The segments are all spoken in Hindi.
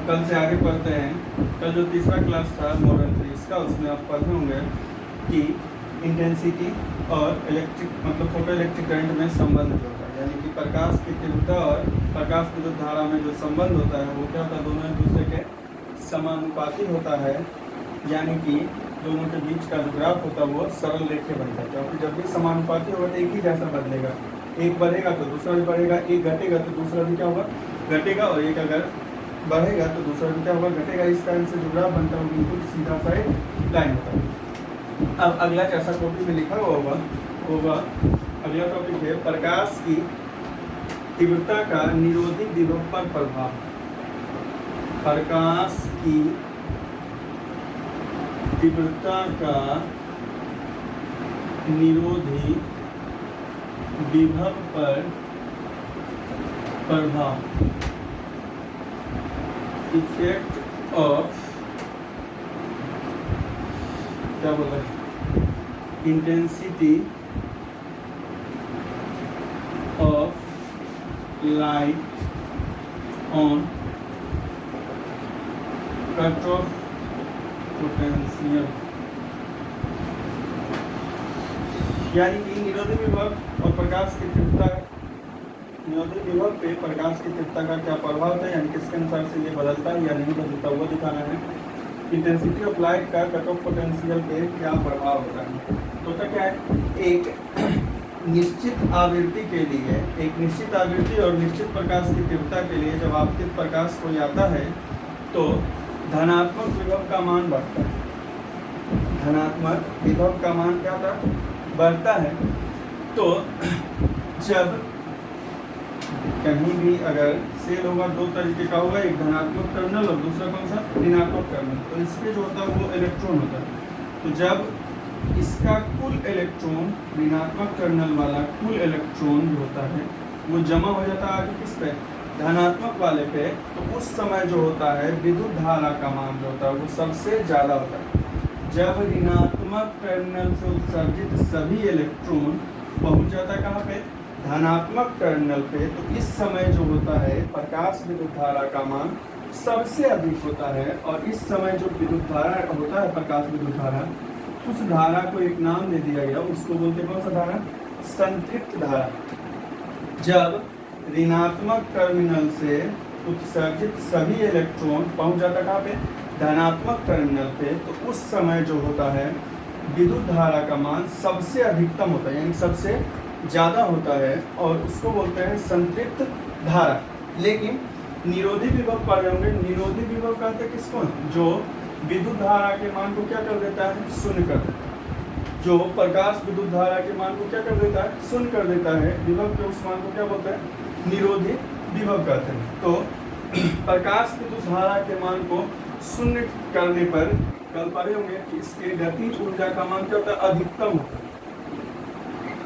कल से आगे पढ़ते हैं। कल जो तीसरा क्लास था मॉडर्न फिजिक्स का, उसमें आप पढ़े होंगे कि इंटेंसिटी और इलेक्ट्रिक मतलब फोटो इलेक्ट्रिक करंट में संबंध जो होता है, यानी कि प्रकाश की तीव्रता और प्रकाश विद्युत धारा में जो संबंध होता है वो क्या होता है, दोनों एक दूसरे के समानुपाती होता है। यानी कि दोनों के बीच का जो ग्राफ होता है वो सरल रेखे बन जाता है, क्योंकि जब भी समानुपाती होगा तो एक ही जैसा बदलेगा, एक बढ़ेगा तो दूसरा भी बढ़ेगा, एक घटेगा तो दूसरा भी क्या होगा, घटेगा, और एक अगर बढ़ेगा तो दूसरा भी क्या होगा, घटेगा। इस कारण से जो ग्राफ बनता है वो बिल्कुल सीधा सा एक लाइन होता है। अब अगला जैसा टॉपिक में लिखा हुआ होगा अगला टॉपिक है प्रकाश की तीव्रता का निरोधी विभव पर प्रभाव। प्रकाश की तीव्रता का निरोधी विभव पर प्रभाव, इफेक्ट ऑफ क्या बोला, intensity of light on cut off potential. यानी कि निरोधी विभव और प्रकाश की तीव्रता, निरोधी विभव पे प्रकाश की तीव्रता का क्या प्रभाव होता है, यानी किसके अनुसार से ये बदलता है या नहीं बदलता वो दिखाना है। इंटेंसिटी ऑफ लाइट का कट ऑफ पोटेंशियल पे क्या प्रभाव होता है। तो क्या है, एक निश्चित आवृत्ति के लिए, एक निश्चित आवृत्ति और निश्चित प्रकाश की तीव्रता के लिए जब आपतित प्रकाश कोई आता है तो धनात्मक विभव का मान बढ़ता है। धनात्मक विभव का मान क्या होता है, बढ़ता है। तो जब कहीं भी अगर सेल होगा, दो तरीके का होगा, एक धनात्मक टर्मिनल और दूसरा कौन सा, ऋणात्मक टर्मिनल। तो इसमें जो होता है वो इलेक्ट्रॉन होता है। तो जब इसका कुल इलेक्ट्रॉन, ऋणात्मक टर्मिनल वाला कुल इलेक्ट्रॉन जो होता है वो जमा हो जाता है आगे किस पे, धनात्मक वाले पे, तो उस समय जो होता है विद्युत धारा का मान जो होता है वो सबसे ज़्यादा होता है। जब ऋणात्मक टर्मिनल से उत्सर्जित सभी इलेक्ट्रॉन पहुंच जाता है कहाँ पे, धनात्मक टर्मिनल पे, तो इस समय जो होता है प्रकाश विद्युत धारा का मान सबसे अधिक होता है। और इस समय जो विद्युत धारा होता है, प्रकाश विद्युत धारा, उस धारा को एक नाम दे दिया गया, उसको बोलते हैं कौन सा धारा, संतृप्त धारा। जब ऋणात्मक टर्मिनल से उत्सर्जित सभी इलेक्ट्रॉन पहुंच जाता कहाँ पे, धनात्मक टर्मिनल पे, तो उस समय जो होता है विद्युत धारा का मान सबसे अधिकतम होता है, यानी सबसे ज़्यादा होता है, और उसको बोलते हैं संतृप्त धारा। लेकिन निरोधी विभव पा जाओगे, निरोधी विभव कहते हैं किसको, जो विद्युत धारा के मान को क्या कर देता है, शून्य कर देता है। जो प्रकाश विद्युत धारा के मान को क्या कर देता है, शून्य कर देता है। विभव के उस मान को क्या बोलते हैं, निरोधी विभव कहते हैं। तो प्रकाश विद्युत धारा के मान को शून्य करने पर कल पढ़े होंगे कि इसके गतिज ऊर्जा का मान क्या होता है, अधिकतम होता है।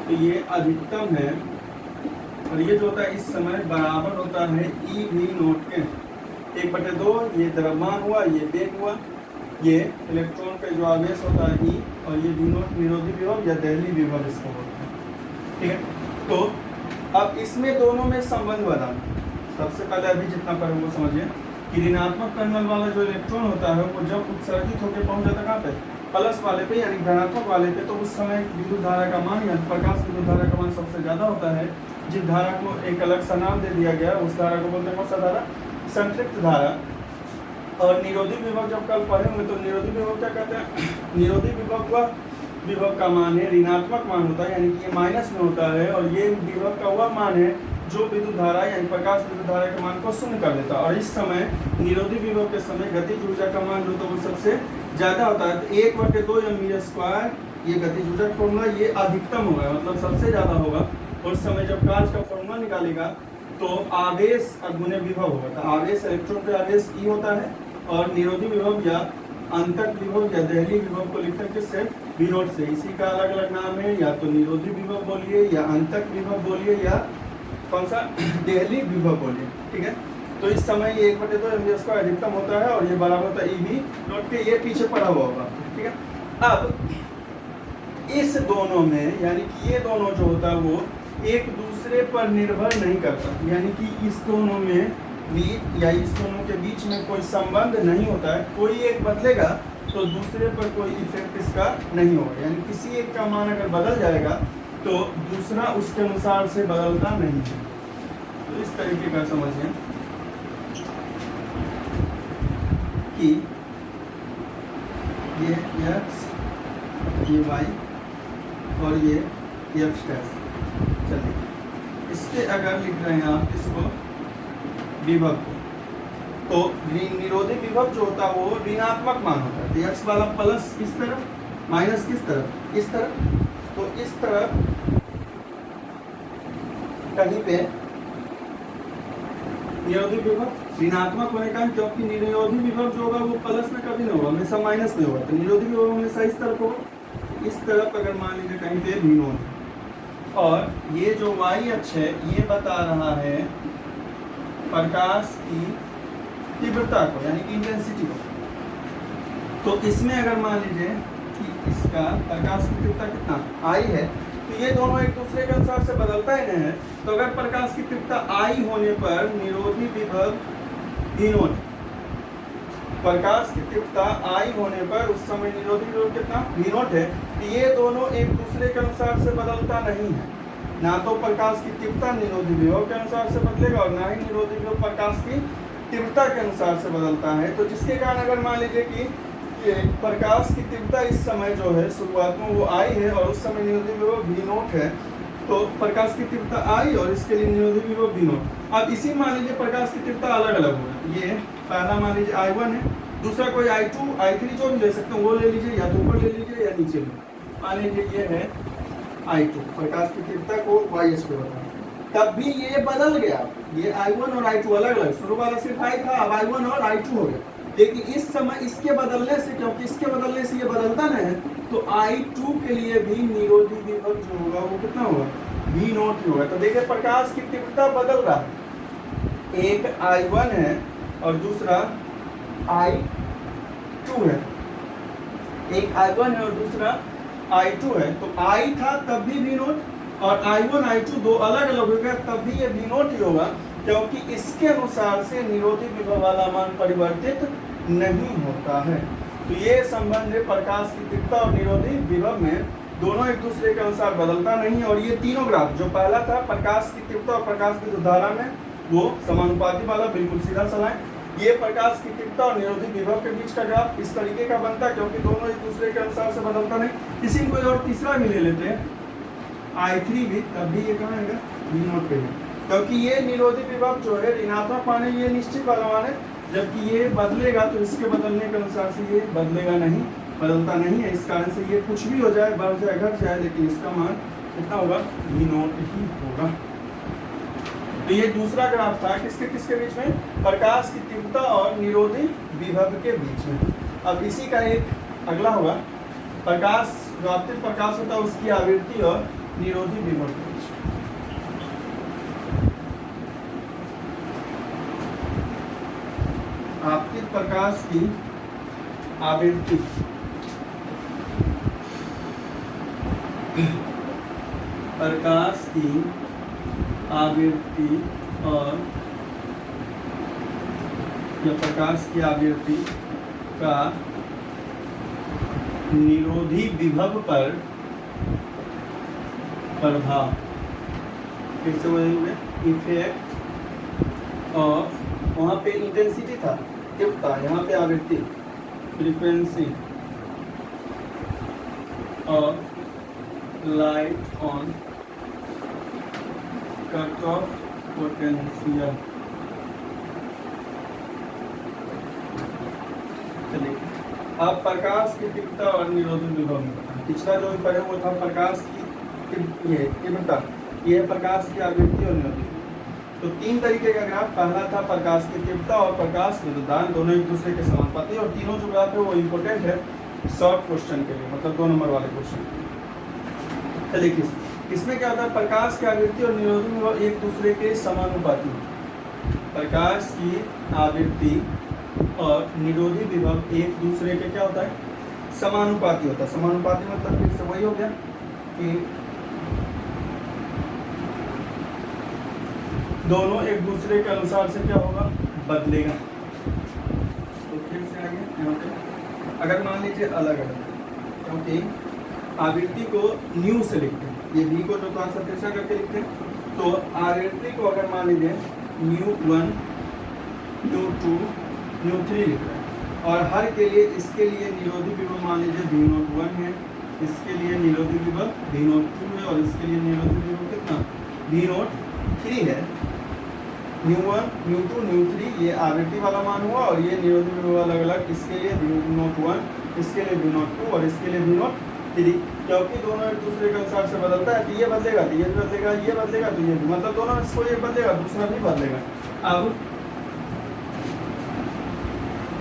तो ये अधिकतम है, और ये जो होता है इस समय बराबर होता है ई भी नोट के 1/2। ये द्रव्यमान हुआ, ये वेग हुआ, ये इलेक्ट्रॉन पे जो आवेश होता है ई, और ये भी नोट निरोधी विभव या दहली विभव इसको बोलते हैं। ठीक है, तो अब इसमें दोनों में संबंध बताना। सबसे पहले अभी जितना पढ़े वो समझिए कि ऋणात्मक टर्मिनल वाला जो इलेक्ट्रॉन होता है वो जब उत्सर्जित होकर पहुंच जाता है कहाँ पे, प्लस वाले पे, यानी धनात्मक वाले पे, तो उस समय विद्युत धारा का मान या प्रकाश विद्युत धारा का मान सबसे ज़्यादा होता है। जिस धारा को एक अलग सा नाम दे दिया गया उस धारा को बोलते हैं कौन सा धारा, संतृप्त धारा। और निरोधी विभव जब कल पढ़े होंगे तो निरोधी विभव क्या कहते हैं, निरोधी विभव का विभव का मान है ऋणात्मक मान होता है, यानी कि ये माइनस में होता है, और ये विभव का वह मान है जो विद्युत धारा यानी प्रकाश विद्युत धारा के मान को शून्य कर देता है। और इस समय निरोधी विभव के समय गतिज ऊर्जा का मान जो तो वो सबसे ज़्यादा होता है। तो 1/2 mv², ये गतिज ऊर्जा का फॉर्मूला, ये अधिकतम होगा, मतलब सबसे ज़्यादा होगा। और समय जब कांच का फॉर्मूला निकालेगा तो आवेश गुने विभव होगा। तो आवेश, इलेक्ट्रॉन पे आवेश ई होता है, और निरोधी विभव या अंतक विभव या दहली विभव को लिखते हैं किससे, वी नोट से। इसी का अलग अलग नाम है, या तो निरोधी विभव बोलिए, या अंतक विभव बोलिए, या कौन सा, दहली विभव बोलिए। ठीक है, तो इस समय ये 1/2 mv² अधिकतम होता है, और ये बराबर होता है ई भी नोट के, ये पीछे पड़ा हुआ होगा। ठीक है, अब इस दोनों में, यानी कि ये दोनों जो होता है वो एक दूसरे पर निर्भर नहीं करता, यानी कि इस दोनों में बीच या इस दोनों के बीच में कोई संबंध नहीं होता है, कोई एक बदलेगा तो दूसरे पर कोई इफेक्ट इसका नहीं होगा, यानी किसी एक का मान अगर बदल जाएगा तो दूसरा उसके अनुसार से बदलता नहीं है। तो इस तरीके का समझें कि ये x, ये y और ये f डैश। चलिए इसके अगर लिख रहे हैं आप इसको विभव को, तो निरोधी विभव जो होता है वो ऋणात्मक मान होता है। तो x वाला प्लस किस तरफ, माइनस किस तरफ, इस तरफ। तो इस तरफ कहीं पे निरोधी विभव ऋणात्मक होने का, क्योंकि निरोधी विभव जो होगा वो प्लस में कभी नहीं होगा, हमेशा माइनस में होगा। तो निरोधी विभव हमेशा इस तरफ होगा। इस तरफ अगर मान लीजिए कहीं पे ऋण, और ये जो y अक्ष है ये बता रहा है प्रकाश की तीव्रता को, यानी कि इंटेंसिटी को। तो इसमें अगर मान लीजिए कि इसका प्रकाश की तीव्रता कितना I है, तो ये दोनों एक दूसरे के अनुसार से बदलता ही नहीं है। तो अगर प्रकाश की तीव्रता I होने पर निरोधी विभव V0, प्रकाश की तीव्रता I होने पर उस समय निरोधी विभव कितना V0 है। तो ये दोनों एक दूसरे के अनुसार से बदलता नहीं है, ना तो प्रकाश की तीव्रता निरोधी विभव के अनुसार से बदलेगा और ना ही निरोधी विभव प्रकाश की तीव्रता के अनुसार से बदलता है। तो जिसके कारण अगर मान लीजिए कि प्रकाश की तीव्रता इस समय जो है शुरुआत में वो I है और उस समय निरोधी विभव V0 है, तो प्रकाश की तीव्रता I और इसके लिए निरोधी विभव V0। अब इसी मान लीजिए प्रकाश की तीव्रता अलग अलग हो, ये पहला मान लीजिए I1 है, दूसरा कोई I2 I3 जो भी ले सकते हो वो ले लीजिए, या तो ऊपर ले लीजिए या नीचे ले। मान लीजिए ये है I2, प्रकाश की तीव्रता को y पे बताएं, तब भी ये बदल गया। ये I1 और I2 अलग अलग, शुरू वाला सिर्फ I था, अब I1 और I2 हो गया। लेकिन इस समय इसके बदलने से, क्योंकि इसके बदलने से ये बदलता नहीं है, तो I2 के लिए भी निरोधी विभव जो होगा वो कितना होगा, V0 होगा। तो देखिए प्रकाश की तीव्रता बदल रहा है, एक I1 है और दूसरा I2 है, एक I1 है और दूसरा I2 है। तो I था तब भी V0 और I1 I2 दो अलग अलग हो गया, तब भी ये V0 ही होगा, क्योंकि इसके अनुसार से निरोधी विभव वाला मान परिवर्तित नहीं होता है। तो ये संबंध है प्रकाश की तीव्रता और निरोधी विभव में, दोनों एक दूसरे के अनुसार बदलता नहीं है। और ये तीनों ग्राफ, जो पहला था प्रकाश की तीव्रता और प्रकाश की धारा में, वो समानुपाती वाला बिल्कुल सीधा चलाएं। ये प्रकाश की तीव्रता और निरोधी विभव के बीच का ग्राफ इस तरीके का बनता है, क्योंकि दोनों एक दूसरे के अनुसार से बदलता नहीं। इसी को और तीसरा भी ले लेते हैं I3 भी, तब भी ये कहाँ आएगा, V0 पे है, क्योंकि ये निरोधी विभव जो है ऋणात्मक मान है, ये निश्चित वाला मान है, जबकि ये बदलेगा तो इसके बदलने के अनुसार से ये बदलेगा नहीं, बदलता नहीं है। इस कारण से ये कुछ भी हो जाए, बढ़ जाए घट जाए, लेकिन इसका मान कितना होगा, V0 ही होगा। तो ये दूसरा ग्राफ था किसके किसके बीच में, प्रकाश की तीव्रता और निरोधी विभव के बीच में। अब इसी का एक अगला होगा प्रकाश, जो आपतित प्रकाश होता है उसकी आवृत्ति और निरोधी विभव के बीच। आपतित प्रकाश की आवृत्ति प्रकाश की आवृत्ति और या प्रकाश की आवृत्ति का निरोधी विभव पर प्रभाव, फिर से बोलेंगे इफेक्ट ऑफ, वहाँ पे इंटेंसिटी था तीव्रता, यहाँ पे आवृत्ति फ्रीक्वेंसी और light on cut off potential. चलिए अब प्रकाश की तीव्रता और निरोधी विभव में बताएं। पिछला जो भी पढ़े वो था प्रकाश की तीव्रता, ये है प्रकाश की आवृत्ति और निरोधी। तो तीन तरीके का ग्राफ, पहला था प्रकाश की तीव्रता और प्रकाश विद्युदान, दोनों एक दूसरे के समानुपाती, और तीनों जो ग्राफ है वो इम्पोर्टेंट है शॉर्ट क्वेश्चन के लिए, मतलब 2 नंबर वाले क्वेश्चन। चलिए इसमें क्या होता है, प्रकाश की आवृत्ति और निरोधी विभव एक दूसरे के समानुपाती। प्रकाश की आवृत्ति और निरोधी विभव एक दूसरे के क्या होता है, समानुपाती होता है। समानुपाती मतलब फिर से वही हो गया कि दोनों एक दूसरे के अनुसार से क्या होगा, बदलेगा। तो फिर से आगे यहाँ पे अगर मान लीजिए अलग अलग, क्योंकि आवृत्ति को न्यू से लिखते हैं, ये v को जो थोड़ा सा तिरछा करके लिखते हैं, तो आवृत्ति को अगर मान लीजिए न्यू1 न्यू2 न्यू3 लिख रहे हैं, और हर के लिए इसके लिए निरोधी विभव मान लीजिए v01 है, इसके लिए निरोधी विभव v02 है, और इसके लिए निरोधी विभव कितना v03 है। न्यू1 न्यू2 न्यू3 ये आवृत्ति वाला मान हुआ, और ये निरोधी विभव अलग अलग, इसके लिए v01, इसके लिए v02 और इसके लिए v03, क्योंकि दोनों एक दूसरे के अनुसार से बदलता है, तो ये बदलेगा तो ये भी बदलेगा, ये बदलेगा तो ये भी, मतलब दोनों में से कोई एक बदलेगा दूसरा भी बदलेगा। अब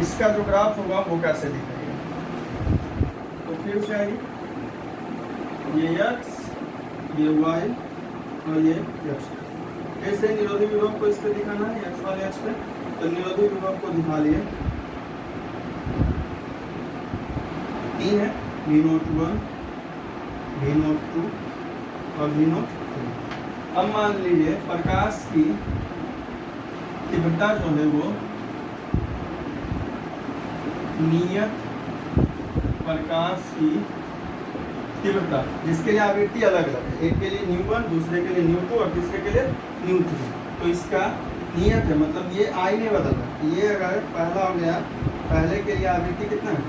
इसका जो ग्राफ होगा वो कैसे दिखाएगा, तो फिर से आइए, ये x ये y और ये x, ऐसे निरोधी विभव को इस पे दिखाना है x वाले x पे, तो निरोधी विभव को दिखा लिए 3 है, v01 v02 और v03। अब मान लीजिए प्रकाश की तीव्रता जो है वो नियत प्रकाश की तीव्रता, जिसके लिए आवृत्ति अलग अलग है, एक के लिए न्यू1 दूसरे के लिए न्यू2 और तीसरे के लिए न्यू3, तो इसका नियत है, मतलब ये आई नहीं बदल रहा। ये अगर पहला हो गया, पहले के लिए आवृत्ति कितना है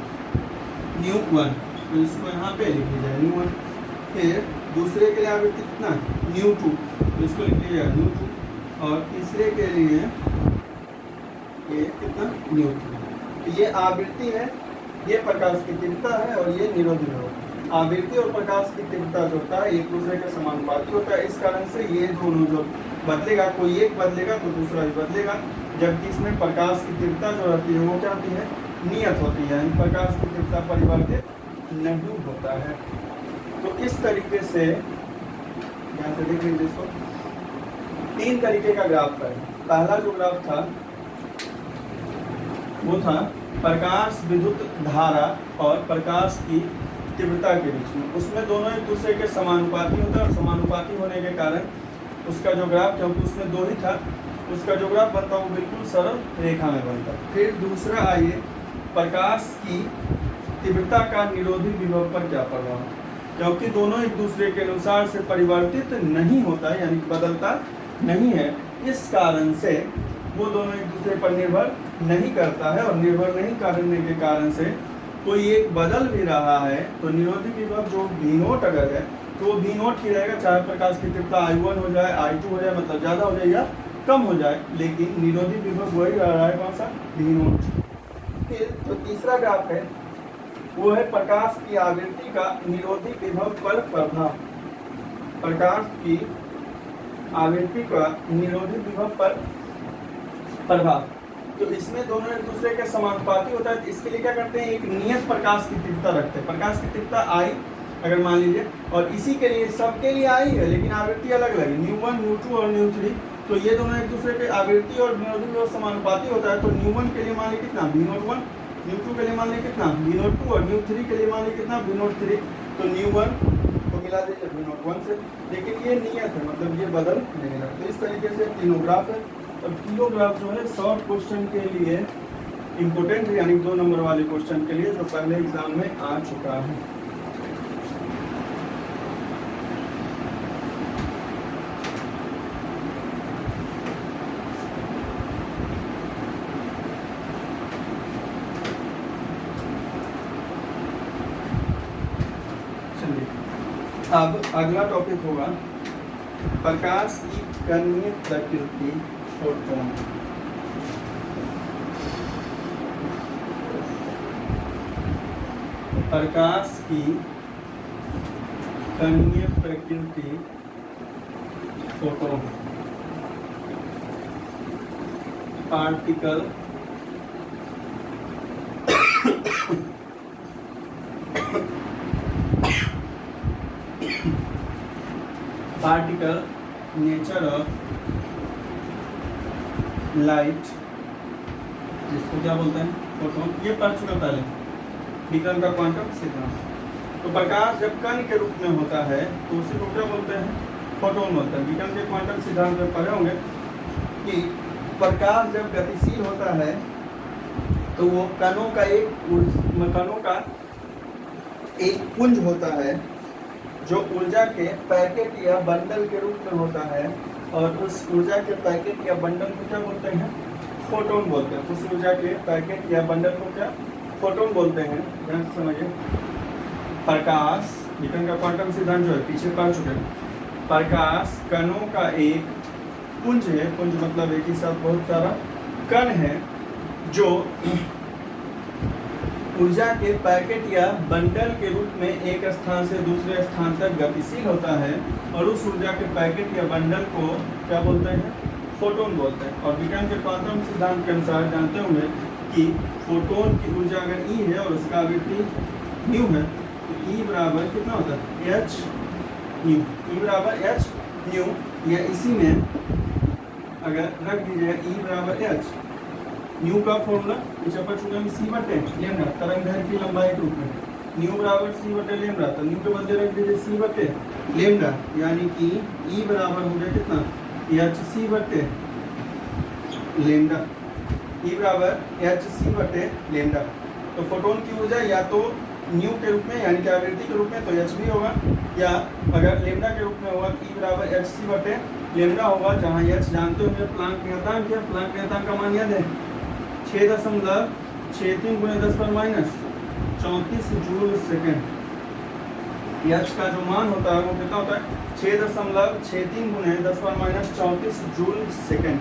न्यू1, तो इसको यहाँ पे लिख लीजिए न्यू1, फिर दूसरे के लिए आवृत्ति कितना है न्यू2, तो इसको लिख लीजिए न्यू2, और तीसरे के लिए ये कितना न्यू3। तो ये आवृत्ति है, ये प्रकाश की तीव्रता है, और ये निरोधी विभव। आवृत्ति और प्रकाश की तीव्रता जो होता है एक दूसरे के समानुपाती होता है, इस कारण से ये दोनों जो बदलेगा, कोई एक बदलेगा तो दूसरा भी बदलेगा, जबकि इसमें प्रकाश की तीव्रता जो रहती है वो क्या होती है, नियत होती है, प्रकाश की तीव्रता परिवर्तित नहीं होता है। तो इस तरीके से यहाँ से देख लीजिए इसको, 3 तरीके का ग्राफ है। पहला जो ग्राफ था वो था प्रकाश विद्युत धारा और प्रकाश की तीव्रता के बीच में, उसमें दोनों एक दूसरे के समानुपाती होता है, और समानुपाती होने के कारण उसका जो ग्राफ, क्योंकि उसमें 2 ही था, उसका जो ग्राफ बनता वो बिल्कुल सरल रेखा में बनता। फिर दूसरा आइए, प्रकाश की तीव्रता का निरोधी विभव पर क्या प्रभाव, क्योंकि दोनों एक दूसरे के अनुसार से परिवर्तित नहीं होता है, यानी बदलता नहीं है, इस कारण से वो दोनों एक दूसरे पर निर्भर नहीं करता है, और निर्भर नहीं करने के कारण से कोई एक बदल भी रहा है, तो निरोधी विभव जो v0 अगर है तो वो v0 ही रहेगा, चाहे प्रकाश की तीव्रता I1 हो जाए, I2 हो जाए, मतलब ज़्यादा हो जाए या कम हो जाए, लेकिन निरोधी विभव वही रहा है, कौन सा v0। फिर जो तीसरा ग्राफ है वो है प्रकाश की आवृत्ति का निरोधी विभव पर प्रभाव, प्रकाश की आवृत्ति का निरोधी विभव पर प्रभाव। तो इसमें दोनों एक दूसरे के समानुपाती होता है, इसके लिए क्या करते हैं, एक नियत प्रकाश की तीव्रता रखते हैं, प्रकाश की तीव्रता आई अगर मान लीजिए, और इसी के लिए सबके लिए आई है, लेकिन आवृत्ति अलग अलग है, न्यू1 न्यू2 और न्यू3, तो ये दोनों एक दूसरे के आवृत्ति और निरोधी विभव समानुपाती होता है। तो न्यू1 के लिए मान लीजिए कितना v01, न्यू2 के लिए मान लीजिए कितना v02, और न्यू3 के लिए मान लीजिए कितना v03, तो न्यू1 को मिला दीजिए v01 से, लेकिन ये नियत है, मतलब ये बदल नहीं रहा। तो इस तरीके से तीनों ग्राफ है, और तीनों ग्राफ जो है शॉर्ट क्वेश्चन के लिए इम्पोर्टेंट है, यानी 2 नंबर वाले क्वेश्चन के लिए जो पहले एग्जाम में आ चुका है। चलिए अब अगला टॉपिक होगा प्रकाश की कणीय प्रकृति, फोटोन। प्रकाश की कणीय प्रकृति, photon, particle particle nature of light, जिसको क्या बोलते हैं फोटोन, ये पढ़ चुका पहले, विकिरण का क्वांटम सिद्धांत। तो प्रकाश जब कण के रूप में होता है तो उसी को क्या बोलते हैं, फोटोन बोलते हैं। विकिरण के क्वांटम सिद्धांत में पढ़े होंगे, कि प्रकाश जब गतिशील होता है तो वो कणों का एक पुंज होता है जो ऊर्जा के पैकेट या बंडल के रूप में होता है, और उस ऊर्जा के पैकेट या बंडल को क्या बोलते हैं? फोटोन बोलते हैं। उस ऊर्जा के पैकेट या बंडल को क्या फोटोन बोलते हैं? ध्यान से समझिए। प्रकाश, न्यूटन का क्वांटम सिद्धांत जो है पीछे पढ़ चुके हैं। प्रकाश कणों का एक पुंज है, पुंज मतलब एक ही साथ बहुत सारा कण है जो ऊर्जा के पैकेट या बंडल के रूप में एक स्थान से दूसरे स्थान तक गतिशील होता है, और उस ऊर्जा के पैकेट या बंडल को क्या बोलते हैं? फोटोन बोलते हैं। और विज्ञान के क्वांटम सिद्धांत के अनुसार जानते हुए कि फोटोन की ऊर्जा अगर ई है और उसका आवृत्ति न्यू है तो ई बराबर कितना होता है? H new. ई बराबर एच न्यू, या इसी में अगर रख दीजिएगा ई बराबर एच न्यू का फॉर्मूला पीछे पर चुके हम सी बटे लेम्डा, तरंग दैर्घ्य की लंबाई के रूप में न्यू बराबर सी बटे लेम्डा, तो न्यू के बदले रख दीजिए सी बटे लेम्डा, यानी कि ई बराबर हो गया कितना? एच सी बटे लेम्डा। ई बराबर एच सी बटे लेम्डा। तो फोटोन की ऊर्जा या तो न्यू के रूप में यानी कि आवृत्ति के रूप में तो एच भी होगा, या अगर लेम्डा के रूप में होगा ई बराबर एच सी बटे लेम्डा होगा, जहाँ एच जानते होंगे प्लांक नियतांक है। प्लांक नियतांक का मान याद है 6.63 गुणे 10 पर माइनस 34 जूल सेकेंड। एच का जो मान होता है वो कितना होता है? 6.63 गुणे 10 पर माइनस 34 जूल सेकेंड।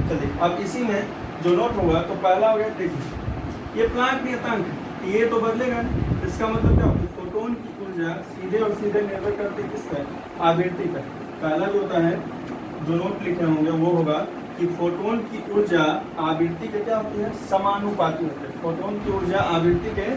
चलिए अब इसी में जो नोट होगा तो पहला हो गया, देखिए ये प्लांक नियतांक है, ये तो बदलेगा नहीं। इसका मतलब क्या होगा? फोटोन की ऊर्जा सीधे और सीधे निर्भर करती है किस पर? आवृत्ति पर। पहला जो होता है जो नोट लिखे होंगे वो होगा कि फोटोन की ऊर्जा आवृत्ति के क्या होती है? समानुपाती होती है। फोटोन की ऊर्जा आवृत्ति के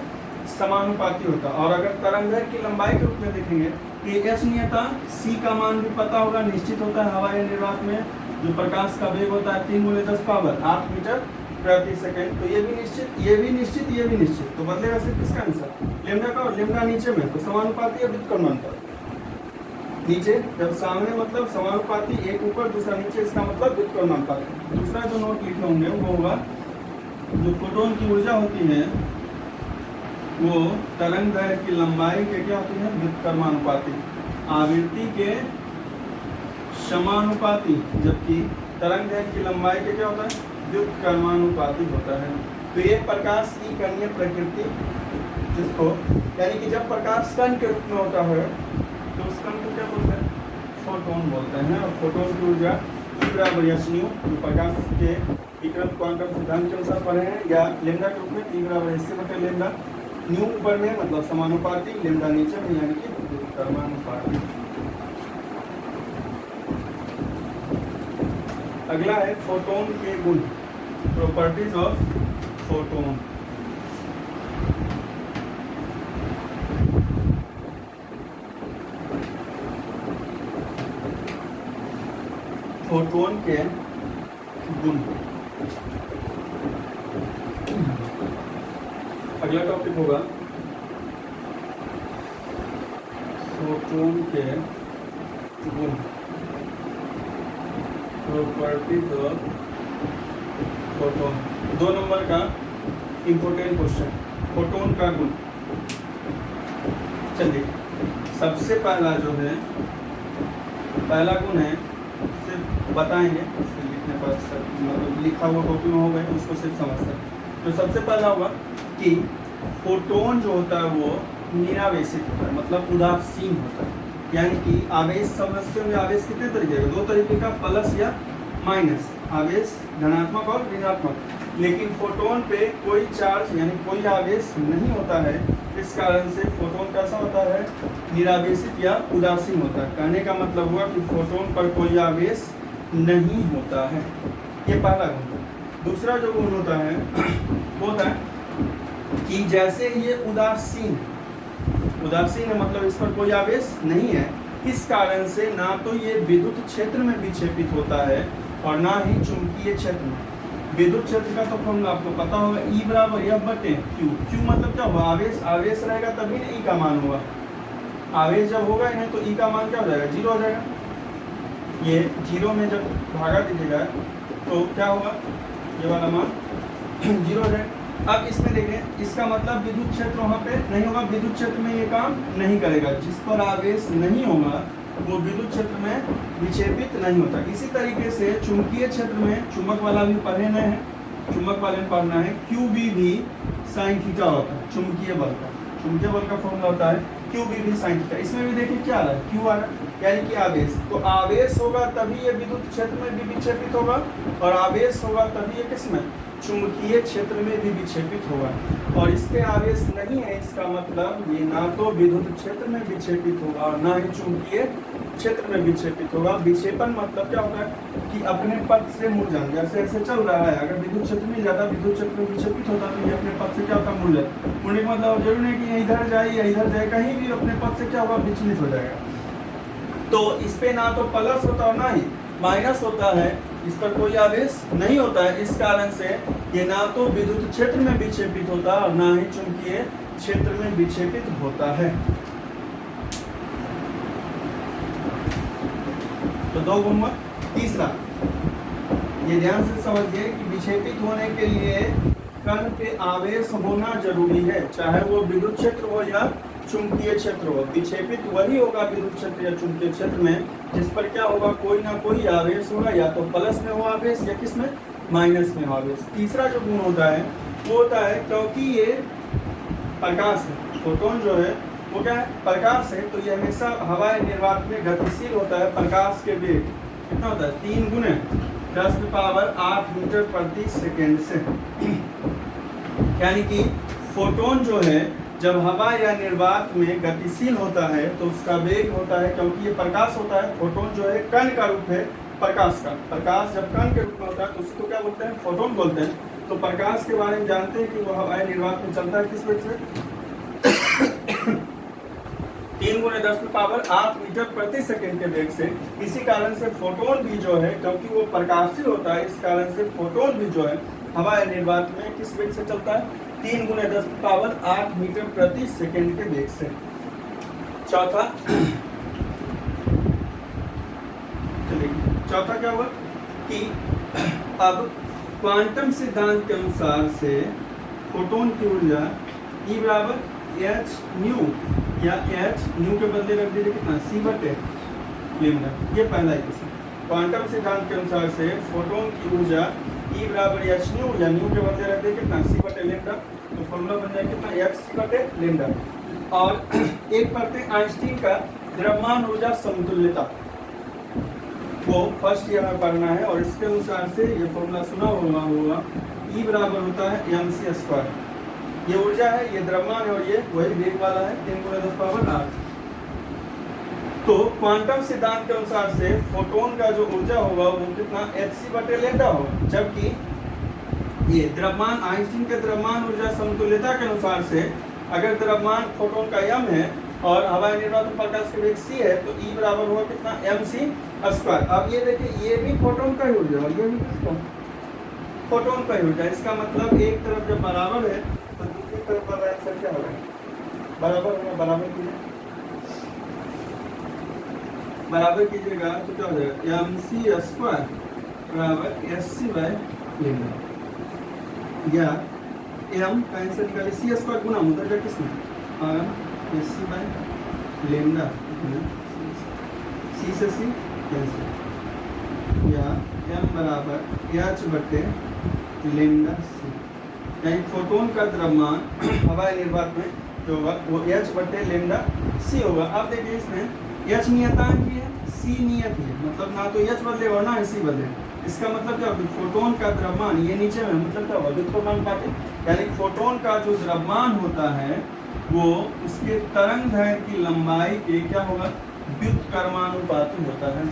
समानुपाती होता है। और अगर तरंगदैर्घ्य की लंबाई के रूप में देखेंगे कि एच नियतांक सी का मान भी पता होगा, निश्चित होता है हवा या निर्वात में जो प्रकाश का वेग होता है 3 गुणे 10 पावर 8 मीटर प्रति सेकंड। तो ये भी निश्चित, ये भी निश्चित, ये भी निश्चित, तो बदलेगा सिर्फ किसका आंसर? लेम्डा का। और लेम्डा नीचे में तो समानुपाती या व्युत्क्रमानुपाती। नीचे जब सामने मतलब समानुपाती, एक ऊपर दूसरा नीचे, इसका मतलब व्युत्क्रमानुपाती। दूसरा जो नोट लिखे होंगे वो होगा जो फोटोन की ऊर्जा होती है वो तरंग दैर्घ्य की लंबाई के क्या होती है? व्युत्क्रमानुपाती। आवृत्ति के समानुपाती, जबकि तरंग दैर्घ्य की लंबाई के क्या होता है? व्युत्क्रमानुपाती होता है। तो ये प्रकाश की कणीय प्रकृति, जिसको यानी कि जब प्रकाश कण के रूप में होता है तो उस कण को क्या बोलते हैं? फोटोन बोलते हैं। और फोटोन की ऊर्जा ई बराबर एच न्यू, जो प्रकाश के विकिरण क्वांटम सिद्धांत के अनुसार पढ़े हैं, या लेम्डा के रूप में ई बराबर एच सी बटे लेम्डा। न्यू ऊपर में मतलब समानुपाती, लेम्डा नीचे में यानी कि व्युत्क्रमानुपाती। अगला है फोटोन के गुण, प्रॉपर्टीज ऑफ फोटोन। फोटोन के गुण। अगला टॉपिक होगा फोटोन के गुण, प्रॉपर्टीज ऑफ फोटोन। 2 नंबर का इंपॉर्टेंट क्वेश्चन, फोटोन का गुण। चलिए सबसे पहला जो है, पहला गुण है, सिर्फ बताएंगे, लिखने पर मतलब लिखा हुआ कॉपी में होगा उसको सिर्फ समझ सकते। तो सबसे पहला होगा कि फोटोन जो होता है वो निरावेशित होता है, मतलब उदासीन होता है। यानी कि आवेश समझते होंगे, आवेश कितने तरीके का? 2 तरीके का, प्लस या माइनस, आवेश धनात्मक और ऋणात्मक। लेकिन फोटोन पे कोई चार्ज यानी कोई आवेश नहीं होता है, इस कारण से फोटोन कैसा होता है? निरावेशित या उदासीन होता है। कहने का मतलब हुआ कि फोटोन पर कोई आवेश नहीं होता है। ये पहला गुण। दूसरा जो गुण होता है वो होता है कि जैसे ये उदासीन है, मतलब इस पर कोई आवेश नहीं है, इस कारण से ना तो ये विद्युत क्षेत्र में विक्षेपित होता है और ना ही चुंबकीय क्षेत्र में। विद्युत क्षेत्र का तो फॉर्मूला आपको पता होगा, ई बराबर एफ बटे क्यू। क्यू मतलब क्या हुआ? आवेश रहेगा तभी ना ई का मान होगा। आवेश जब होगा नहीं तो ई का मान क्या हो जाएगा? 0 हो जाएगा। ये 0 में जब भागा दीजिएगा तो क्या होगा, ये वाला मान 0 हो जाएगा। अब इसमें देखें, इसका मतलब विद्युत क्षेत्र वहाँ पे नहीं होगा, विद्युत क्षेत्र में ये काम नहीं करेगा। जिस पर आवेश नहीं होगा वो विद्युत क्षेत्र में विक्षेपित नहीं होता। इसी तरीके से चुंबकीय क्षेत्र में, चुंबक वाला भी पढ़े नहीं है, चुंबक वाले में पढ़ना है, QB भी साइन थीटा होता है चुंबकीय बल का। चुंबकीय बल का फॉर्मूला होता है QB भी साइन थीटा। इसमें भी देखिए क्या आ रहा है, Q आ रहा है, यानी कि आवेश। तो आवेश होगा तभी ये विद्युत क्षेत्र में भी विक्षेपित होगा, और आवेश होगा तभी ये किसमें, चुंबकीय क्षेत्र में भी विक्षेपित होगा। और इसके आवेश नहीं है, इसका मतलब ये ना तो विद्युत क्षेत्र में विक्षेपित होगा और ना ही चुंबकीय क्षेत्र में विक्षेपित होगा। विक्षेपण मतलब क्या होता है कि अपने पथ से मुड़ जाना, जैसे ऐसे चल रहा है, अगर विद्युत क्षेत्र में ज्यादा विद्युत क्षेत्र में विक्षेपित होता तो ये अपने पथ से क्या होता, मुड़ जाए। मुड़ने का मतलब जरूरी नहीं कि इधर जाए या इधर जाए, कहीं भी अपने पथ से क्या होगा, विचलित हो जाएगा। तो इस पे ना तो प्लस होता और ना ही माइनस होता है, इस पर कोई आवेश नहीं होता है। इस कारण से ये ना तो विद्युत क्षेत्र में विक्षेपित होता और ना ही चुंबकीय क्षेत्र में विक्षेपित होता है। तो 2 गुण हुआ। तीसरा, ये ध्यान से समझिए कि विक्षेपित होने के लिए कण पे आवेश होना जरूरी है, चाहे वो विद्युत क्षेत्र हो या चुंबकीय क्षेत्र हो। विक्षेपित वही होगा विद्युत क्षेत्र या चुंबकीय क्षेत्र में जिस पर क्या होगा, कोई ना कोई आवेश होगा, या तो प्लस में हो आवेश या किस में, माइनस में हो आवेश। तीसरा जो गुण होता है वो होता है, क्योंकि ये प्रकाश है, फोटोन जो है वो क्या है, प्रकाश है, तो ये हमेशा हवाई निर्वात में गतिशील होता है। प्रकाश के वेग कितना होता है, 3 गुने 10⁸ मीटर प्रति सेकेंड से। यानी कि फोटोन जो है जब हवा या निर्वात में गतिशील होता है तो उसका वेग होता है, क्योंकि ये प्रकाश होता है। फोटोन जो है कण का रूप है प्रकाश का। प्रकाश जब कण के रूप में होता है तो उसको क्या बोलते हैं, फोटोन बोलते हैं। तो प्रकाश के बारे में जानते हैं कि वो हवाई निर्वात में चलता है किस वेग से, 3 × 10⁸ मीटर प्रति सेकेंड के वेग से। इसी कारण से फोटोन भी जो है, क्योंकि वो प्रकाशीय होता है, इस कारण से फोटोन भी जो है हवाई निर्वात में किस वेग से चलता है, 3 × 10⁸ मीटर प्रति सेकेंड के वेग से। चौथा, चौथा क्या हुआ कि अब क्वांटम सिद्धांत के अनुसार से फोटोन की ऊर्जा E = hν, या hν के बदले रख दीजिए कितना, c/λ। ये पहला क्वेश्चन। क्वांटम सिद्धांत के अनुसार से फोटोन की ऊर्जा E = hν, या ν के बदले रख दीजिए कितना, c/λ। तो फॉर्मूला बन जाए कितना, hc/λ। और एक पढ़ते हैं आइंस्टीन का द्रव्यमान ऊर्जा समतुल्यता, वो फर्स्ट ईयर में पढ़ना है। और इसके अनुसार से ये फॉर्मूला सुना होगा, E बराबर होता है mc²। ये ऊर्जा है, ये द्रव्यमान है, और ये वही वेग वाला है, 3 × 10⁸। तो क्वांटम सिद्धांत के अनुसार से फोटोन का जो ऊर्जा होगा वो कितना, hc/λ होगा। जबकि ये द्रव्यमान, आइंस्टीन के द्रव्यमान ऊर्जा समतुल्यता के अनुसार से अगर द्रव्यमान फोटोन का m है और हवाई निर्वात में प्रकाश के वेग c है, तो E बराबर होगा कितना, mc²। अब ये देखिए, ये भी फोटोन का ही ऊर्जा और ये भी किसका, फोटोन का ही ऊर्जा। इसका मतलब एक तरफ जब बराबर है तो दूसरी तरफ वाला आंसर क्या होगा, बराबर होगा। बराबर कीजिए, बराबर कीजिएगा तो क्या हो जाएगा, mc² = hc/λ, या m का आंसर निकालिए, c² गुना मुद्रा किसमें, hc/λ, c से c कैंसिल, या m बराबर h/λ c। यानी फोटोन का द्रव्यमान हवाई निर्वात में जो होगा वो h/λ c होगा। अब देखिए इसमें h नियतांक भी है, c नियत है, मतलब ना तो h बदलेगा और ना ही c बदलेगा। इसका मतलब क्या होगा, फोटोन का द्रव्यमान ये नीचे में, मतलब क्या होगा, व्युत्क्रमानुपाती। यानी फोटोन का जो द्रव्यमान होता है वो उसके तरंगदैर्घ्य की लंबाई के क्या होगा, व्युत्क्रमानुपाती होता है।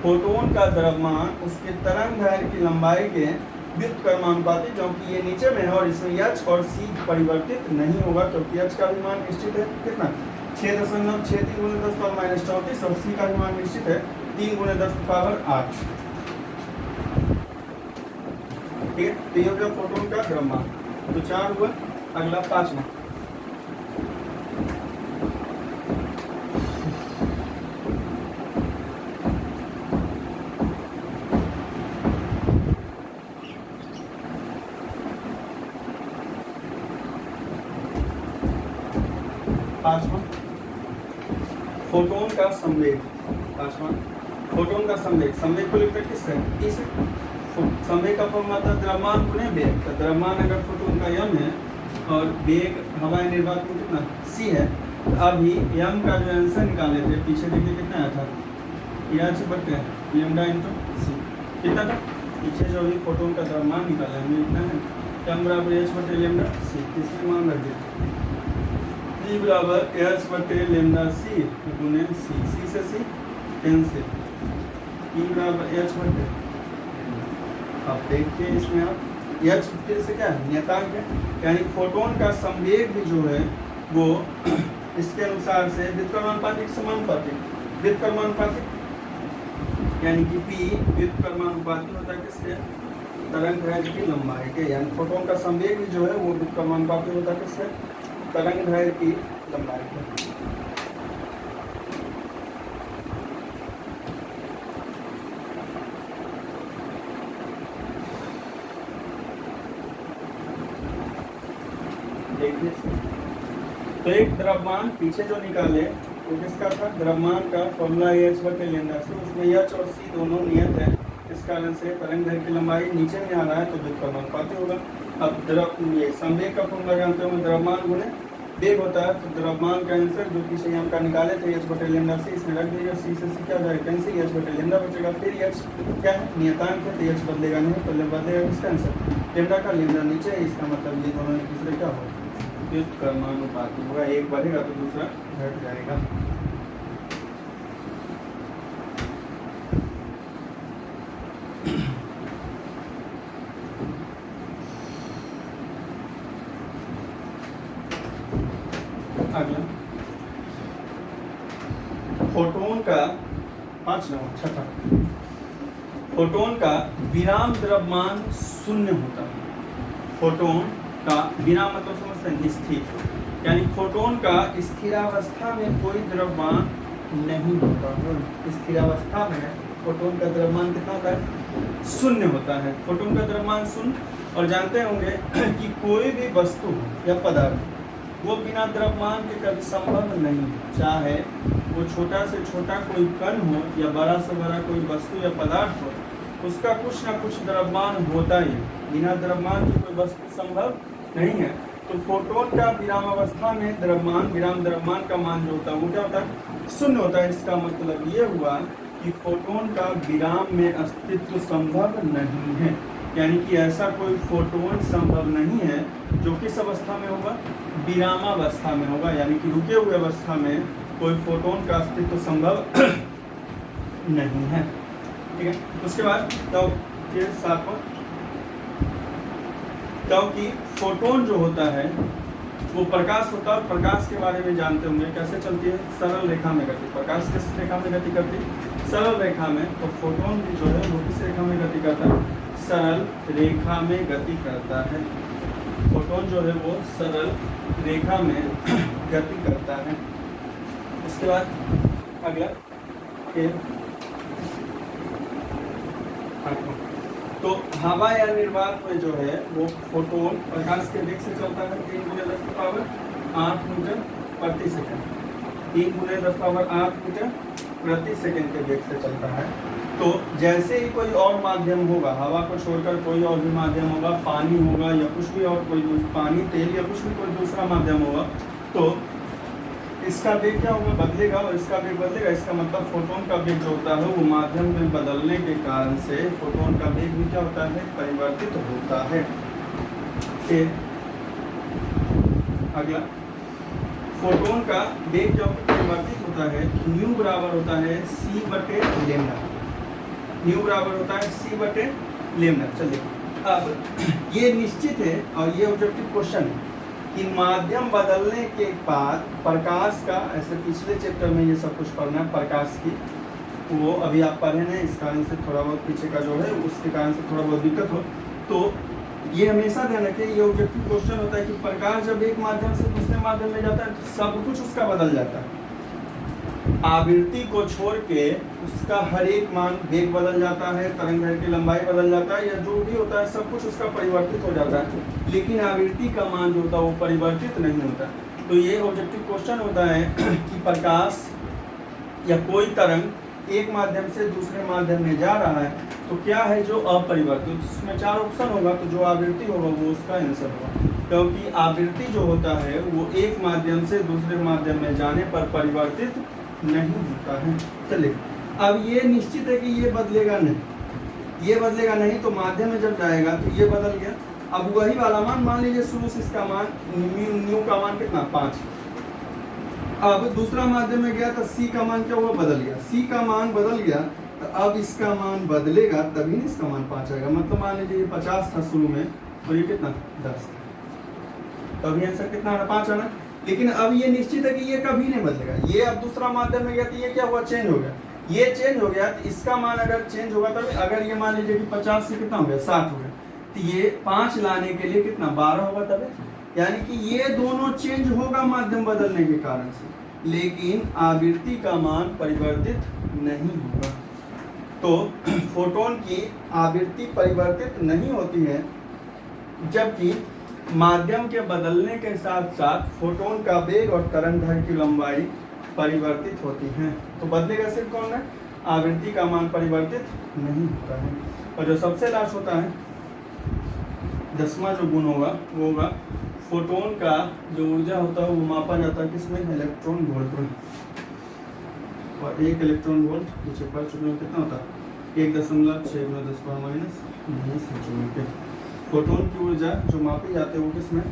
फोटोन का द्रव्यमान उसके तरंगदैर्घ्य की लंबाई के व्युत्क्रमानुपाती, क्योंकि ये नीचे में है और इसमें h और c परिवर्तित नहीं होगा, क्योंकि h का भी मान निश्चित है कितना, 6.63 × 10⁻34, और c का भी मान निश्चित है 3 × 10⁸ ठीक है। तो ये हो गया फोटोन का द्रव्यमान। तो 4 हुआ। अगला 5वां, पांचवा फोटोन का संवेग, पांचवा फोटोन का संवेग, संवेग को लिखते किससे, ई से। संवेग का फॉर्मूला था द्रव्यमान गुणे वेग, तो द्रव्यमान अगर फोटोन का m है और वेग हवाई निर्वात में कितना c है, तो अभी m का जो आंसर निकाले थे पीछे देखिए कितना आया था, h बटे लैम्डा इनटू c, कितना था पीछे जो भी फोटोन का द्रव्यमान निकाला है हमें इतना है m बराबर h बटे लैम्डा c, इसलिए मान रख दिया e बराबर h बटे लैम्डा c गुणे c से c कैंसिल, e बराबर h बटे, अब देखिए इसमें आप h फिर से क्या है नियतांक है, यानी फोटोन का संवेग भी जो है वो इसके अनुसार से व्युत्क्रमानुपातिक समानुपातिक, व्युत्क्रमानुपातिक यानी कि p व्युत्क्रमानुपातिक होता है किसके, तरंग दैर्घ्य की लंबाई के, यानी फोटोन का संवेग भी जो है वो व्युत्क्रमानुपातिक होता है किसके, तरंग दैर्घ्य की लंबाई के। तो एक द्रव्यमान पीछे जो निकाले वो किसका था, द्रव्यमान का फॉर्मूला h बटे लैम्डा c, उसमें h और c दोनों नियत है, इस कारण से तरंग दैर्घ्य की लंबाई नीचे में आ रहा है तो व्युत्क्रमानुपाती होगा। अब ये संवेग का फॉर्मूला जानते हो द्रव्यमान गुणे वेग होता है, तो द्रव्यमान का आंसर जो पीछे हम का निकाले थे h बटे लैम्डा c, इसमें रख दीजिएगा, c से c क्या हो जाएगा कैंसिल, h बटे लैम्डा बचेगा, फिर h क्या है नियतांक है तो h बदलेगा नहीं, तो बदलेगा इसका आंसर लैम्डा का लैम्डा नीचे, इसका मतलब ये दोनों एक दूसरे क्या होगा व्युत्क्रमानुपाती होगा, एक बढ़ेगा तो दूसरा घट जाएगा। अगला फोटोन का 5 नंबर छठा, फोटोन का विराम द्रव्यमान शून्य होता है, फोटोन का विराम मतलब समझते हैं स्थिर, यानी फोटोन का स्थिरावस्था में कोई द्रव्यमान नहीं होता है, स्थिरावस्था में फोटोन का द्रव्यमान कितना होता है, शून्य होता है, फोटोन का द्रव्यमान शून्य। और जानते होंगे कि कोई भी वस्तु या पदार्थ वो बिना द्रव्यमान के कभी संभव नहीं, चाहे वो छोटा से छोटा कोई कण हो या बड़ा से बड़ा कोई वस्तु या पदार्थ हो, उसका कुछ ना कुछ द्रव्यमान होता ही, बिना द्रव्यमान की कोई वस्तु संभव नहीं है। तो फोटोन का विराम अवस्था में द्रव्यमान, विराम द्रव्यमान का मान जो होता है वो क्या होता है, शून्य होता है। इसका मतलब ये हुआ कि फोटोन का विराम में अस्तित्व संभव नहीं है, यानी कि ऐसा कोई फोटोन संभव नहीं है जो किस अवस्था में होगा, विरामावस्था में होगा, यानी कि रुके हुए अवस्था में कोई फोटोन का अस्तित्व संभव नहीं है। ठीक है, उसके बाद तो ये सातवां, क्योंकि फोटोन जो होता है वो प्रकाश होता है, और प्रकाश के बारे में जानते होंगे कैसे चलती है, सरल रेखा में गति, प्रकाश किस रेखा में गति करती है, सरल रेखा में। तो फोटोन भी जो है वो किस रेखा में गति करता है, सरल रेखा में गति करता है, फोटोन जो है वो सरल रेखा में गति करता है। उसके बाद अगला तो हवा या निर्वात में जो है वो फोटोन प्रकाश के वेग से चलता है 3 × 10⁸ मीटर प्रति सेकंड, 3 × 10⁸ मीटर प्रति सेकंड के वेग से चलता है। तो जैसे ही कोई और माध्यम होगा, हवा को छोड़कर कोई और भी माध्यम होगा, पानी होगा या कुछ भी और कोई पानी, तेल या कुछ भी कोई दूसरा माध्यम होगा, तो इसका वेग क्या होगा, बदलेगा, और इसका वेग बदलेगा। इसका मतलब फोटोन का वेग जो होता है वो माध्यम में बदलने के कारण से फोटोन का वेग भी क्या होता है, परिवर्तित होता है। अगला फोटोन का वेग जब परिवर्तित होता है, न्यू बराबर होता है c बटे लैम्डा, न्यू बराबर होता है c बटे लैम्डा। चलिए अब ये निश्चित है और ये ऑब्जेक्टिव क्वेश्चन है कि माध्यम बदलने के बाद प्रकाश का, ऐसे पिछले चैप्टर में ये सब कुछ पढ़ना है प्रकाश की, वो अभी आप पढ़े नहीं, इस कारण से थोड़ा बहुत पीछे का जो है उसके कारण से थोड़ा बहुत दिक्कत हो। तो ये हमेशा ध्यान रखें, ये ऑब्जेक्टिव क्वेश्चन होता है कि प्रकाश जब एक माध्यम से दूसरे माध्यम में जाता है तो सब कुछ उसका बदल जाता है, आवृत्ति को छोड़ के उसका हर एक मान, वेग बदल जाता है, तरंग दैर्घ्य की लंबाई बदल जाता है, या जो भी होता है सब कुछ उसका परिवर्तित हो जाता है, लेकिन आवृत्ति का मान जो होता है वो परिवर्तित नहीं होता। तो ये ऑब्जेक्टिव क्वेश्चन होता है कि प्रकाश या कोई तरंग एक माध्यम से दूसरे माध्यम में जा रहा है तो क्या है जो अपरिवर्तित। इसमें 4 ऑप्शन होगा, तो जो आवृत्ति होगा वो उसका आंसर होगा, क्योंकि आवृत्ति जो होता है वो एक माध्यम से दूसरे माध्यम में जाने पर परिवर्तित नहीं होता है। चलिए, अब ये निश्चित है कि ये बदलेगा नहीं, ये बदलेगा नहीं, तो माध्यम में जब जाएगा तो ये बदल गया। अब वही वाला मान लीजिए शुरू से इसका मान न्यू का मान कितना 5। अब दूसरा माध्यम में गया तो सी का मान क्या हुआ, बदल गया। सी का मान बदल गया तो अब इसका मान बदलेगा, तभी ना इसका मान 5 आएगा। मतलब मान लीजिए ये 50 था शुरू में और ये कितना 10 था, तो अभी आंसर कितना आना 5 आना। लेकिन अब ये निश्चित है कि ये कभी नहीं बदलेगा। ये अब दूसरा माध्यम में गया तो ये क्या हुआ, चेंज हो गया। ये चेंज हो गया तो इसका मान अगर चेंज होगा तब, अगर ये मान लीजिए कि 50 से कितना हो गया 60 हो गया, तो ये 5 लाने के लिए कितना 12 होगा तब। यानी कि ये दोनों चेंज होगा माध्यम बदलने के कारण से, लेकिन आवृत्ति का मान परिवर्तित नहीं होगा। तो फोटोन की आवृत्ति परिवर्तित नहीं होती है, जबकि माध्यम के बदलने के साथ साथ फोटोन का वेग और तरंगदैर्घ्य की लंबाई परिवर्तित होती हैं। तो बदलेगा सिर्फ कौन है, आवृत्ति का मान परिवर्तित नहीं होता है। और जो सबसे लास्ट होता है 10वां जो गुण होगा वो होगा फोटोन का जो ऊर्जा होता है वो मापा जाता है किसमें, इलेक्ट्रॉन वोल्ट में। और 1 इलेक्ट्रॉन वोल्ट पीछे पढ़ चुके हैं कितना होता है 1.6×10⁻⁻⁰ फोटोन की ऊर्जा जो मापी जाती है वो किसमें,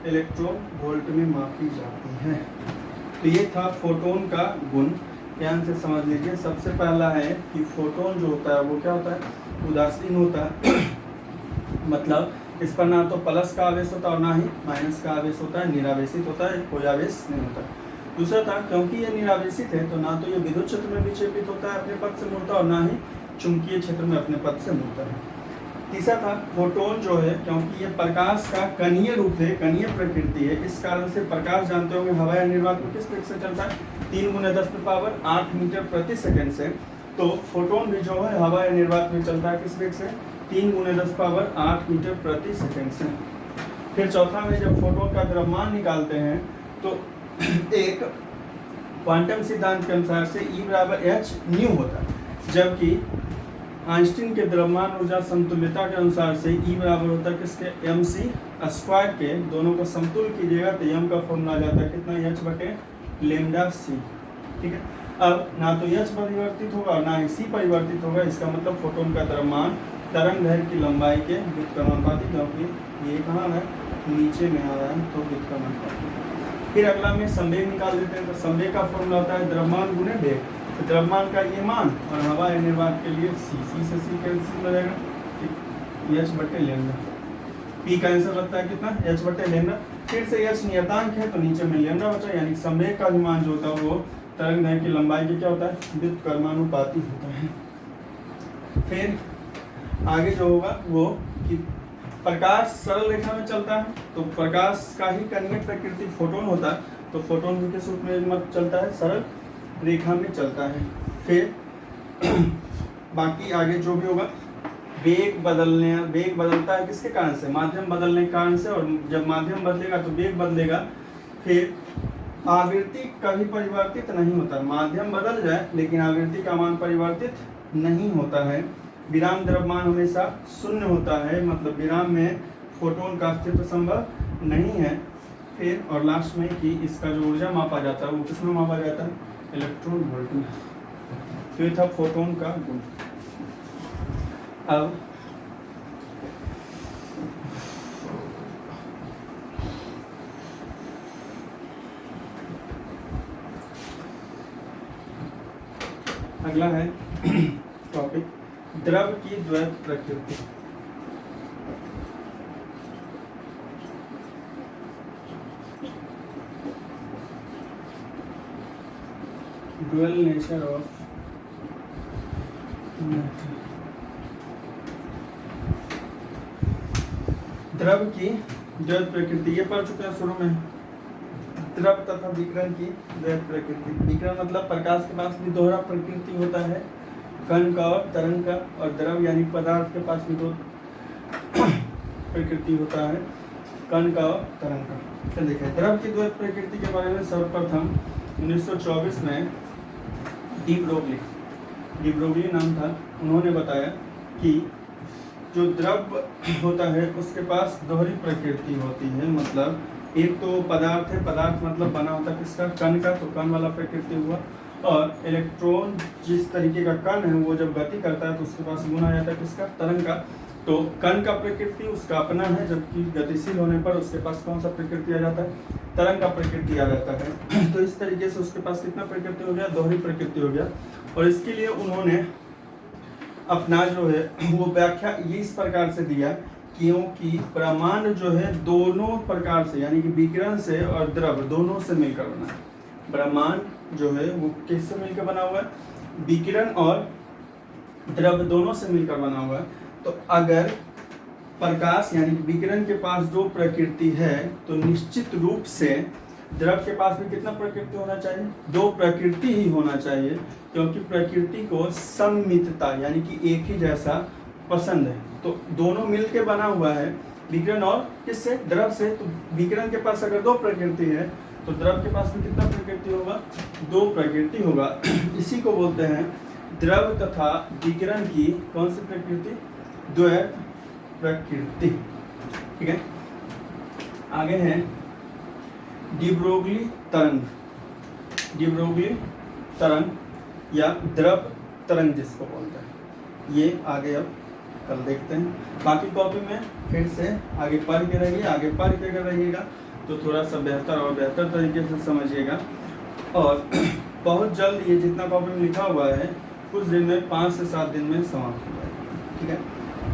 इलेक्ट्रॉन वोल्ट में मापी जाती है। तो ये था फोटोन का गुण, ध्यान से समझ लीजिए। सबसे पहला है कि फोटोन जो होता है वो क्या होता है, उदासीन होता है। मतलब इस पर ना तो प्लस का आवेश होता है और ना ही माइनस का आवेश होता है, निरावेशित होता है, कोई आवेश नहीं होता। दूसरा था क्योंकि ये निरावेशित है तो ना तो ये विद्युत क्षेत्र में विक्षेपित होता है अपने पथ से मुड़ता है और ना ही चुंबकीय क्षेत्र में अपने पथ से मुड़ता है। तीसरा था फोटोन जो है क्योंकि ये प्रकाश का कणीय रूप है, कणीय प्रकृति है, इस कारण से प्रकाश जानते होंगे हवा या निर्वात में किस वेग से चलता है, 3×10⁸ मीटर प्रति सेकंड से। तो फोटोन भी जो है हवा या निर्वात में चलता है किस वेग से, 3×10⁸ मीटर प्रति सेकंड से। फिर चौथा में जब फोटोन का द्रव्यमान निकालते हैं तो एक क्वांटम सिद्धांत के अनुसार से E बराबर h न्यू होता है, जबकि आइंस्टीन के द्रव्यमान ऊर्जा समतुल्यता के अनुसार से E बराबर होता है किसके, mc² के। दोनों को समतुल कीजिएगा तो m का फॉर्मूला आ जाता है कितना, h/λc। ठीक है, अब ना तो h परिवर्तित होगा और ना ही c परिवर्तित होगा। इसका मतलब फोटोन का द्रव्यमान तरंगदैर्घ्य की लंबाई के व्युत्क्रमानुपाती, क्योंकि ये कहाँ है, नीचे में आ रहा है तो व्युत्क्रमानुपाती। फिर अगला में संवेग निकाल देते हैं। तो संवेग का फॉर्मूला होता है द्रव्यमान गुणे वेग। तो द्रव्यमान का ये मान और हवा या निर्वात के लिए c से c कैंसिल हो जाएगा, h/λ। p का आंसर लगता है कितना, h/λ। फिर से h नियतांक है तो नीचे में लैम्डा बचा, यानी संवेग का भी मान जो होता है वो तरंगदैर्घ्य की लंबाई के क्या होता है, व्युत्क्रमानुपाती होता है। फिर आगे जो होगा वो कि प्रकाश सरल रेखा में चलता है, तो प्रकाश का ही कणीय प्रकृति फोटोन होता है, तो फोटोन भी किस रूप में चलता है, सरल रेखा में चलता है। फिर बाकी आगे जो भी होगा, वेग बदलता है किसके कारण से, माध्यम बदलने के कारण से, और जब माध्यम बदलेगा तो वेग बदलेगा। फिर आवृत्ति कभी परिवर्तित नहीं होता, माध्यम बदल जाए लेकिन आवृत्ति का मान परिवर्तित नहीं होता है। विराम द्रव्यमान हमेशा शून्य होता है, मतलब विराम में फोटोन का अस्तित्व संभव नहीं है। फिर और लास्ट में कि इसका जो ऊर्जा मापा जाता है वो किसमें मापा जाता है, इलेक्ट्रॉन वोल्ट में। तो ये था फोटोन का गुण। अब अगला है टॉपिक द्रव की द्वैत प्रकृति। Dual nature of matter. द्रव की द्वैत प्रकृति ये पढ़ चुके हैं शुरू में। द्रव तथा विकिरण की द्वैत प्रकृति। विकिरण मतलब प्रकाश के पास भी दोहरा प्रकृति होता है, कण का और तरंग का, और द्रव यानी पदार्थ के पास भी दो प्रकृति होता है। कण का और तरंग का। चल देखिए, द्रव की द्वैत प्रकृति के बारे में सर्वप्रथम 1924 में डी ब्रोगली नाम था, उन्होंने बताया कि जो द्रव होता है उसके पास दोहरी प्रकृति होती है। मतलब एक तो पदार्थ है, पदार्थ मतलब बना होता है किसका, कण का, तो कण वाला प्रकृति हुआ। और इलेक्ट्रॉन जिस तरीके का कण है वो जब गति करता है तो उसके पास गुण आ जाता है किसका, तरंग का। तो कण का प्रकृति उसका अपना है, जबकि गतिशील होने पर उसके पास कौन सा प्रकृति आ जाता है, तरंग का प्रकृति आ जाता है। तो इस तरीके से उसके पास कितना प्रकृति हो गया, दोहरी प्रकृति हो गया। और इसके लिए उन्होंने अपना जो है वो व्याख्या ये इस प्रकार से दिया, क्योंकि ब्रह्मांड जो है दोनों प्रकार से, यानी कि विकिरण से और द्रव दोनों से मिलकर बना है। ब्रह्मांड जो है वो किससे मिलकर बना हुआ है, विकिरण और द्रव दोनों से मिलकर बना हुआ है। तो अगर प्रकाश यानी कि विकिरण के पास दो प्रकृति है तो निश्चित रूप से द्रव के पास भी कितना प्रकृति होना चाहिए, दो प्रकृति ही होना चाहिए, क्योंकि प्रकृति को सममितता यानी कि एक ही जैसा पसंद है। तो दोनों मिलके बना हुआ है, विकिरण और किससे, द्रव से। तो विकिरण के पास अगर दो प्रकृति है तो द्रव के पास भी कितना प्रकृति होगा, दो प्रकृति होगा। इसी को बोलते हैं द्रव तथा विकिरण की कौन सी प्रकृति, द्वैत प्रकृति। ठीक है, आगे है डी ब्रोगली तरंग या द्रव तरंग जिसको बोलते हैं। ये आगे अब कल देखते हैं। बाकी कॉपी में फिर से आगे पढ़ के रहिए, आगे पढ़ के अगर रहिएगा तो थोड़ा सा बेहतर और बेहतर तरीके से समझिएगा। और बहुत जल्द ये जितना कॉपी में लिखा हुआ है कुछ दिन में 5 से 7 दिन में समाप्त हो जाएगा। ठीक है,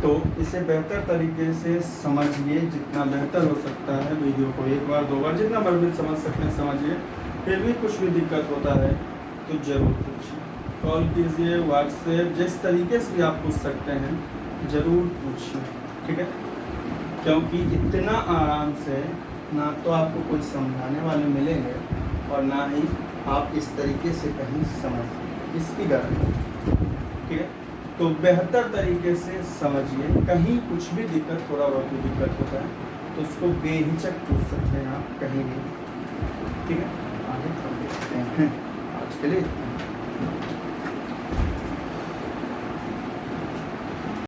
तो इसे बेहतर तरीके से समझिए, जितना बेहतर हो सकता है। वीडियो को एक बार 2 बार जितना बार भी समझ सकते हैं समझिए। फिर भी कुछ भी दिक्कत होता है तो ज़रूर पूछिए, कॉल कीजिए, व्हाट्सएप, जिस तरीके से भी आप पूछ सकते हैं ज़रूर पूछिए। ठीक है, क्योंकि इतना आराम से ना तो आपको कोई समझाने वाले मिलेंगे और ना ही आप इस तरीके से कहीं समझ, इसकी गारंटी। ठीक है, तो बेहतर तरीके से समझिए। कहीं कुछ भी दिक्कत, थोड़ा बहुत भी दिक्कत होता है तो उसको बेहिचक पूछ सकते हैं आप कहीं भी। ठीक है, आगे देखते हैं। आज के लिए